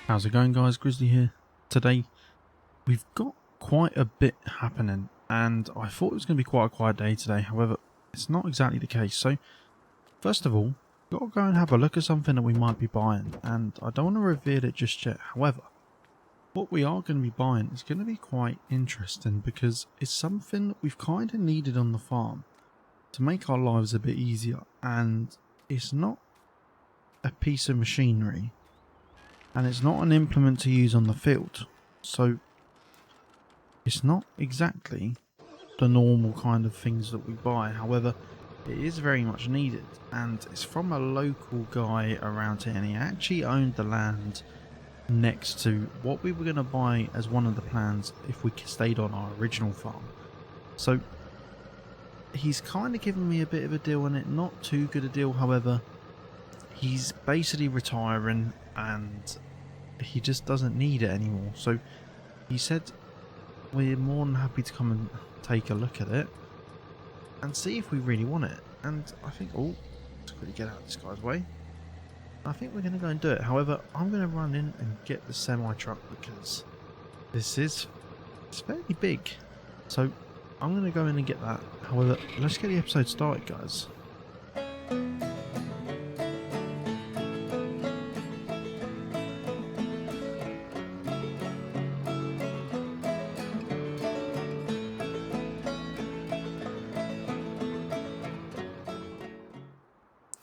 How's it going, guys? Grizzly here. Today we've got quite a bit happening and I thought it was going to be quite a quiet day today. However, it's not exactly the case. So first of all, we've got to go and have a look at something that we might be buying, and I don't want to reveal it just yet. However, what we are going to be buying is going to be quite interesting because it's something that we've kind of needed on the farm to make our lives a bit easier, and it's not a piece of machinery. And it's not an implement to use on the field, so it's not exactly the normal kind of things that we buy. However, it is very much needed, and it's from a local guy around here, and he actually owned the land next to what we were going to buy as one of the plans if we stayed on our original farm. So he's kind of given me a bit of a deal on it, not too good a deal. However, he's basically retiring and he just doesn't need it anymore. So he said we're more than happy to come and take a look at it and see if we really want it. And I think, oh, let's quickly get out of this guy's way. I think we're going to go and do it. However, I'm going to run in and get the semi truck because it's fairly big. So I'm going to go in and get that. However, let's get the episode started, guys.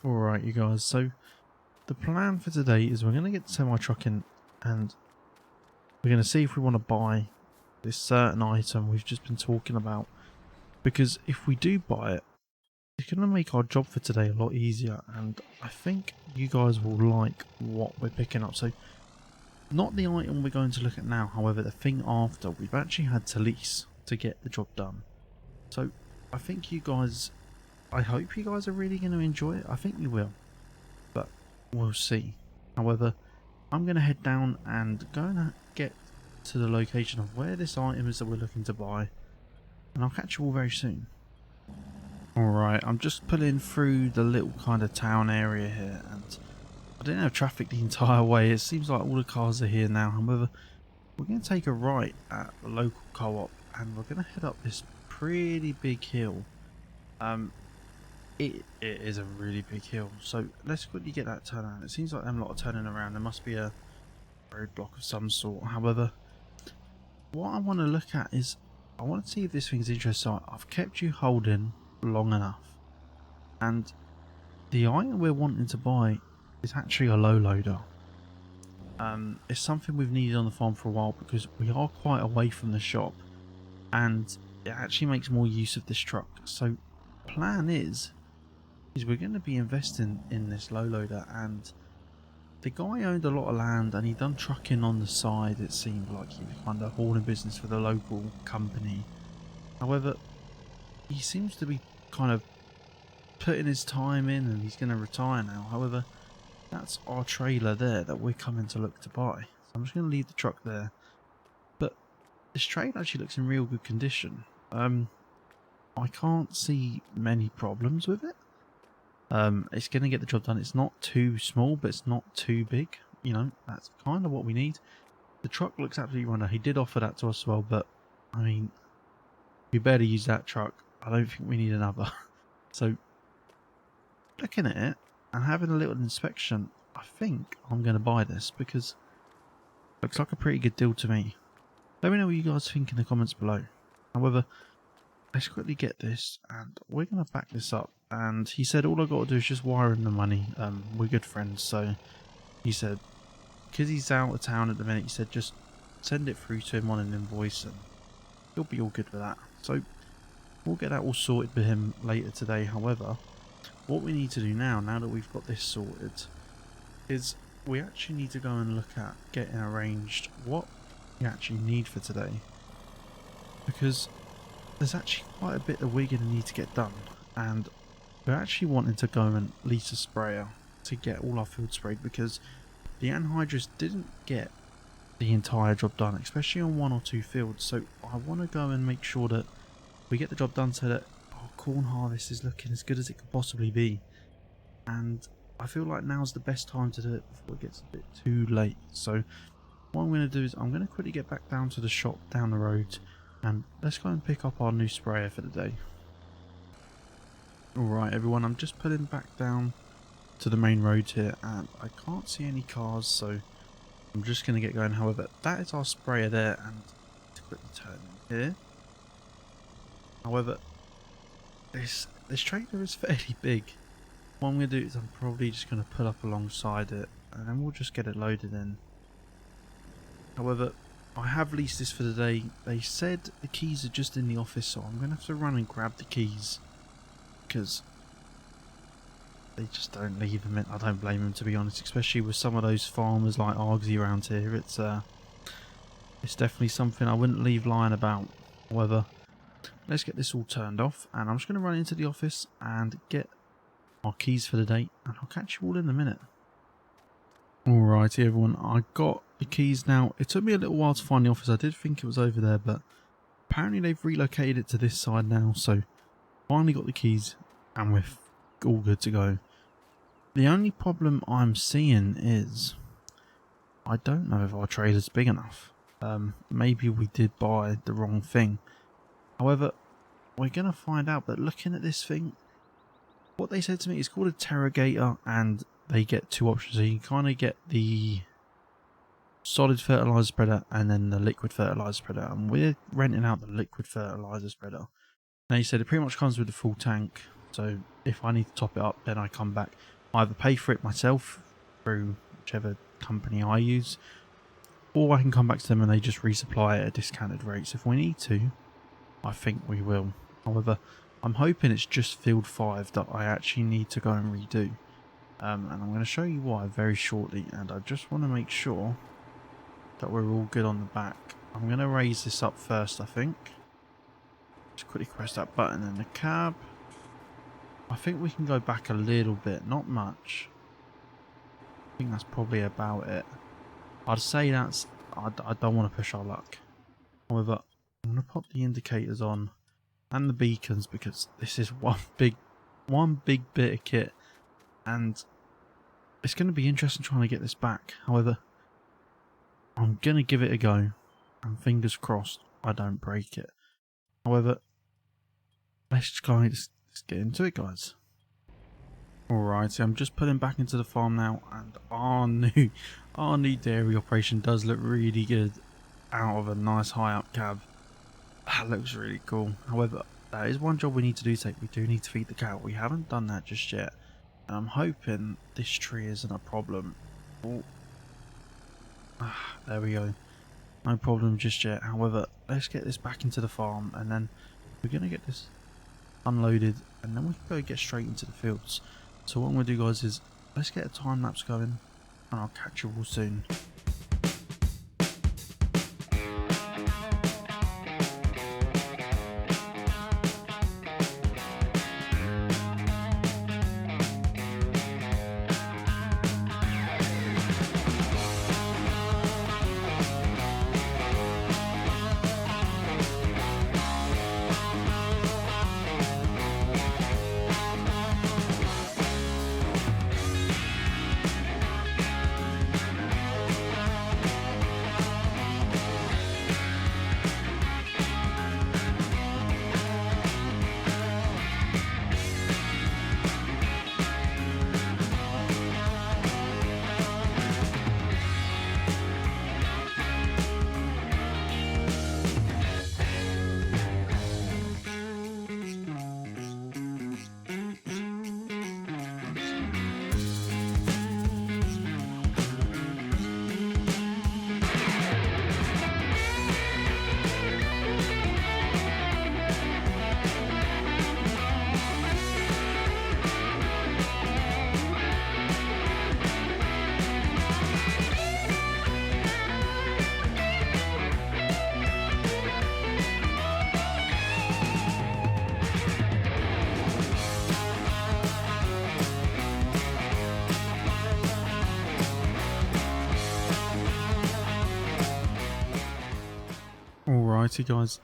Alright, you guys, so the plan for today is we're going to get the semi-truck in and we're going to see if we want to buy this certain item we've just been talking about, because if we do buy it, it's going to make our job for today a lot easier, and I think you guys will like what we're picking up. So not the item we're going to look at now, however the thing after, we've actually had to lease to get the job done. So I think you guys, I hope you guys are really going to enjoy it. I think you will, but we'll see. However, I'm going to head down and go and get to the location of where this item is that we're looking to buy, and I'll catch you all very soon. Alright, I'm just pulling through the little kind of town area here, and I didn't have traffic the entire way. It seems like all the cars are here now. However, we're going to take a right at the local co-op and we're going to head up this pretty big hill. It is a really big hill, so let's quickly get that turn around. It seems like them lot are turning around. There must be a roadblock of some sort. However, what I want to look at is I want to see if this thing's interesting. So I've kept you holding long enough, and the item we're wanting to buy is actually a low loader. It's something we've needed on the farm for a while because we are quite away from the shop, and it actually makes more use of this truck. So plan is we're going to be investing in this low loader, and the guy owned a lot of land and he done trucking on the side. It seemed like he was kind of hauling business for the local company. However, he seems to be kind of putting his time in and he's going to retire now. However, that's our trailer there that we're coming to look to buy. So I'm just going to leave the truck there, but this trailer actually looks in real good condition. I can't see many problems with it. It's going to get the job done. It's not too small, but it's not too big. You know, that's kind of what we need. The truck looks absolutely wonderful. He did offer that to us as well, but I mean, we better use that truck. I don't think we need another. So, looking at it and having a little inspection, I think I'm going to buy this because it looks like a pretty good deal to me. Let me know what you guys think in the comments below. However, let's quickly get this and we're going to back this up. And he said all I got to do is just wire him the money. We're good friends, so he said because he's out of town at the minute, he said just send it through to him on an invoice and he'll be all good with that. So we'll get that all sorted with him later today. However, what we need to do now that we've got this sorted, is we actually need to go and look at getting arranged what we actually need for today, because there's actually quite a bit that we're going to need to get done, and we're actually wanting to go and lease a sprayer to get all our field sprayed because the anhydrous didn't get the entire job done, especially on one or two fields. So I want to go and make sure that we get the job done so that our corn harvest is looking as good as it could possibly be, and I feel like now's the best time to do it before it gets a bit too late. So what I'm going to do is I'm going to quickly get back down to the shop down the road and let's go and pick up our new sprayer for the day. Alright everyone, I'm just pulling back down to the main road here and I can't see any cars, so I'm just going to get going. However, that is our sprayer there, and to quickly turn in here. However, this trailer is fairly big. What I'm going to do is I'm probably just going to pull up alongside it and then we'll just get it loaded in. However, I have leased this for the day. They said the keys are just in the office, so I'm going to have to run and grab the keys because they just don't leave them in. I don't blame them, to be honest, especially with some of those farmers like Argsy around here. It's definitely something I wouldn't leave lying about. However, let's get this all turned off and I'm just going to run into the office and get our keys for the day and I'll catch you all in a minute. Alrighty everyone, I got the keys now. It took me a little while to find the office. I did think it was over there, but apparently they've relocated it to this side now, so finally got the keys and we're all good to go. The only problem I'm seeing is I don't know if our trailer's big enough. Maybe we did buy the wrong thing. However, we're going to find out, but looking at this thing, what they said to me is called a Terrogator and they get two options. So you kind of get the solid fertilizer spreader and then the liquid fertilizer spreader, and we're renting out the liquid fertilizer spreader. Now, he said it pretty much comes with the full tank, so if I need to top it up, then I come back. I either pay for it myself through whichever company I use, or I can come back to them and they just resupply at a discounted rate. So if we need to, I think we will. However, I'm hoping it's just field 5 that I actually need to go and redo. And I'm going to show you why very shortly, and I just want to make sure that we're all good on the back. I'm going to raise this up first, I think. Just quickly press that button in the cab. I think we can go back a little bit, not much. I think that's probably about it. I'd say that's... I don't want to push our luck. However, I'm going to pop the indicators on and the beacons because this is one big bit of kit. And it's going to be interesting trying to get this back. However, I'm going to give it a go. And fingers crossed I don't break it. However, let's get into it, guys. Alright, so I'm just putting back into the farm now. And our new dairy operation does look really good out of a nice high up cab. That looks really cool. However, that is one job we need to do. We do need to feed the cow. We haven't done that just yet. And I'm hoping this tree isn't a problem. Oh. There we go. No problem just yet. However, let's get this back into the farm and then we're going to get this unloaded and then we can go get straight into the fields. So what I'm going to do, guys, is let's get a time lapse going and I'll catch you all soon. Alrighty guys,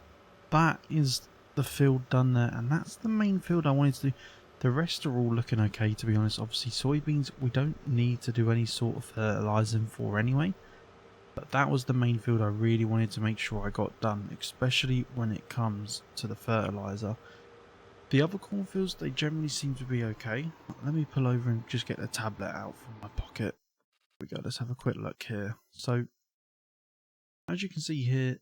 that is the field done there, and that's the main field I wanted to do. The rest are all looking okay, to be honest. Obviously soybeans we don't need to do any sort of fertilizing for anyway. But that was the main field I really wanted to make sure I got done, especially when it comes to the fertilizer. The other cornfields, they generally seem to be okay. Let me pull over and just get the tablet out from my pocket. Here we go, let's have a quick look here. So, as you can see here,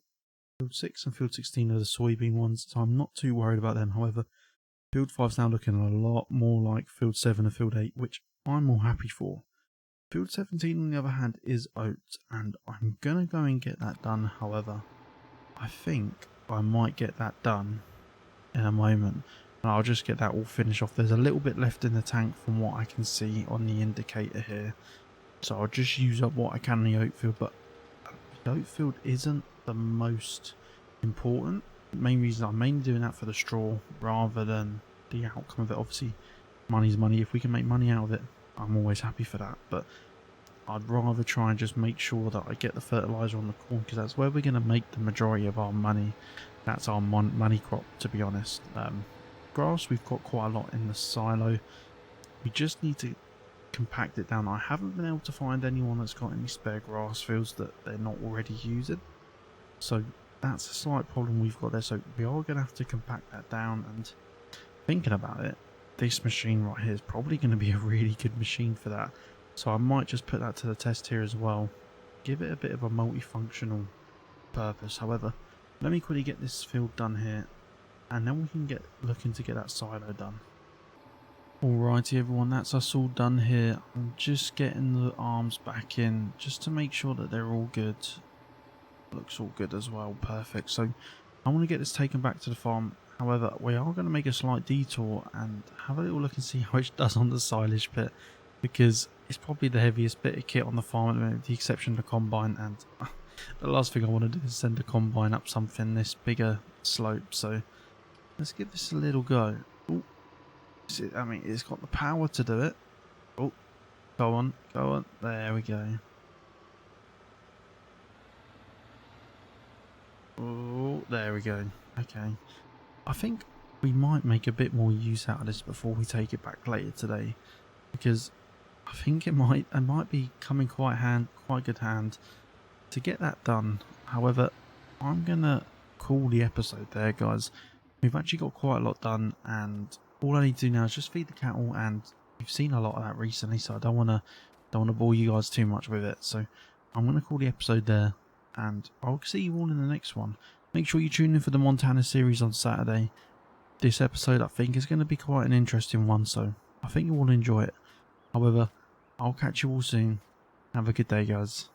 field 6 and field 16 are the soybean ones, so I'm not too worried about them. However, field 5 is now looking a lot more like field 7 and field 8, which I'm more happy for. Field 17, on the other hand, is oats, and I'm going to go and get that done. However, I think I might get that done in a moment, and I'll just get that all finished off. There's a little bit left in the tank from what I can see on the indicator here, so I'll just use up what I can in the oat field. But the oat field isn't the most important. The main reason I'm mainly doing that for the straw rather than the outcome of it. Obviously, money's money. If we can make money out of it, I'm always happy for that. But I'd rather try and just make sure that I get the fertilizer on the corn, because that's where we're going to make the majority of our money. That's our money crop, to be honest. Grass, we've got quite a lot in the silo. We just need to compact it down. I haven't been able to find anyone that's got any spare grass fields that they're not already using, so that's a slight problem we've got there. So we are going to have to compact that down, and thinking about it, this machine right here is probably going to be a really good machine for that. So I might just put that to the test here as well, give it a bit of a multifunctional purpose. However, let me quickly get this field done here, and then we can get looking to get that silo done. Alrighty everyone, that's us all done here. I'm just getting the arms back in just to make sure that they're all good. Looks all good as well, perfect. So I want to get this taken back to the farm. However, we are going to make a slight detour and have a little look and see how it does on the silage pit, because it's probably the heaviest bit of kit on the farm at the moment, with the exception of the combine. And the last thing I want to do is send the combine up something this bigger slope. So let's give this a little go. Ooh. I mean, it's got the power to do it. Oh, go on, go on. There we go. Oh, there we go. Okay. I think we might make a bit more use out of this before we take it back later today, because I think it might be coming quite good hand to get that done. However, I'm gonna call the episode there, guys. We've actually got quite a lot done, and all I need to do now is just feed the cattle, and we've seen a lot of that recently, so I don't wanna bore you guys too much with it. So I'm gonna call the episode there, and I'll see you all in the next one. Make sure you tune in for the Montana series on Saturday. This episode, I think, is going to be quite an interesting one, so I think you will enjoy it. However, I'll catch you all soon. Have a good day, guys.